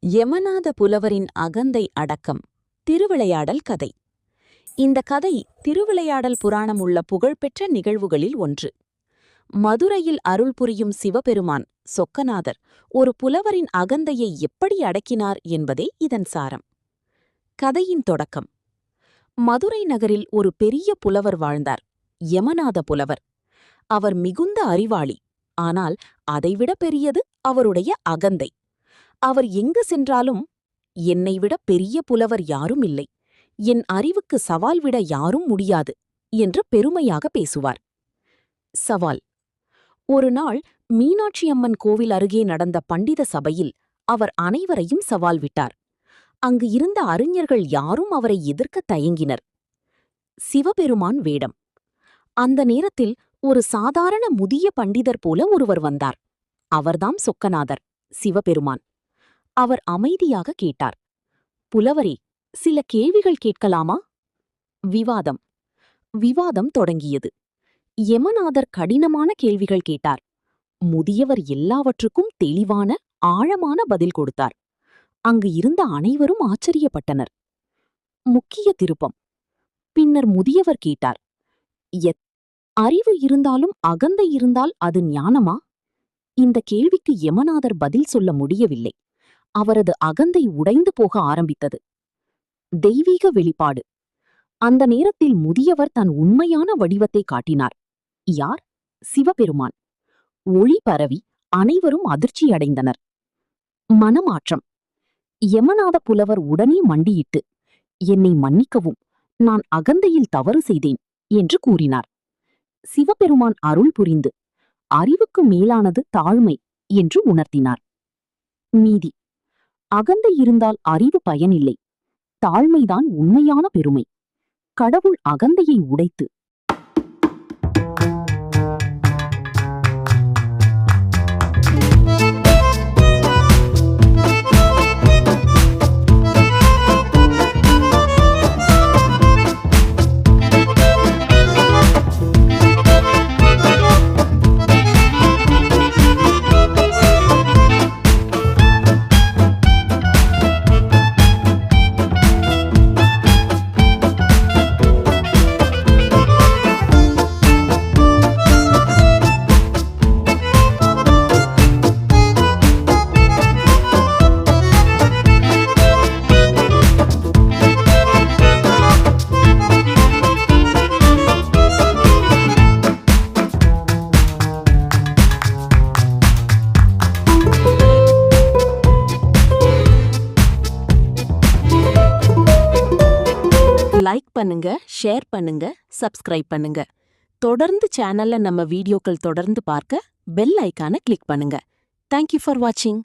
யமநாத புலவரின் அகந்தை அடக்கம். திருவிளையாடல் கதை. இந்த கதை திருவிளையாடல் புராணம் உள்ள புகழ்பெற்ற நிகழ்வுகளில் ஒன்று. மதுரையில் அருள் புரியும் சிவபெருமான் சொக்கநாதர் ஒரு புலவரின் அகந்தையை எப்படி அடக்கினார் என்பதே இதன் சாரம். கதையின் தொடக்கம். மதுரை நகரில் ஒரு பெரிய புலவர் வாழ்ந்தார், யமநாத புலவர். அவர் மிகுந்த அறிவாளி. ஆனால் அதைவிட பெரியது அவருடைய அகந்தை. அவர் எங்கு சென்றாலும், என்னை விட பெரிய புலவர் யாரும் இல்லை, என் அறிவுக்கு சவால் விட யாரும் முடியாது என்று பெருமையாக பேசுவார். சவால். ஒரு நாள் மீனாட்சியம்மன் கோவில் அருகே நடந்த பண்டித சபையில் அவர் அனைவரையும் சவால் விட்டார். அங்கு இருந்த அறிஞர்கள் யாரும் அவரை எதிர்க்க தயங்கினர். சிவபெருமான் வேடம். அந்த நேரத்தில் ஒரு சாதாரண முதிய பண்டிதர் போல ஒருவர் வந்தார். அவர்தாம் சொக்கநாதர், சிவபெருமான். அவர் அமைதியாக கேட்டார். புலவரே, சில கேள்விகள் கேட்கலாமா? விவாதம். விவாதம் தொடங்கியது. யமநாதர் கடினமான கேள்விகள் கேட்டார். முதியவர் எல்லாவற்றுக்கும் தெளிவான, ஆழமான பதில் கொடுத்தார். அங்கு இருந்த அனைவரும் ஆச்சரியப்பட்டனர். முக்கிய திருப்பம். பின்னர் முதியவர் கேட்டார், அறிவு இருந்தாலும் அகந்தை இருந்தால் அது ஞானமா? இந்த கேள்விக்கு யமநாதர் பதில் சொல்ல முடியவில்லை. அவரது அகந்தை உடைந்து போக ஆரம்பித்தது. தெய்வீக வெளிப்பாடு. அந்த நேரத்தில் முதியவர் தன் உண்மையான வடிவத்தை காட்டினார். யார்? சிவபெருமான். ஒளி பரவி அனைவரும் அதிர்ச்சியடைந்தனர். மனமாற்றம். யமநாத புலவர் உடனே மண்டியிட்டு, என்னை மன்னிக்கவும், நான் அகந்தையில் தவறு செய்தேன் என்று கூறினார். சிவபெருமான் அருள் புரிந்து, அறிவுக்கு மேலானது தாழ்மை என்று உணர்த்தினார். நீதி. அகந்தை இருந்தால் அறிவு பயனில்லை, தாழ்மைதான் உண்மையான பெருமை. கடவுள் அகந்தையை உடைத்து லைக் பண்ணுங்க, ஷேர் பண்ணுங்க, சப்ஸ்கிரைப் பண்ணுங்க. தொடர்ந்து சேனல்ல நம்ம வீடியோக்கள் தொடர்ந்து பார்க்க பெல் ஐகானை கிளிக் பண்ணுங்க. தேங்க்யூ ஃபார் வாட்சிங்.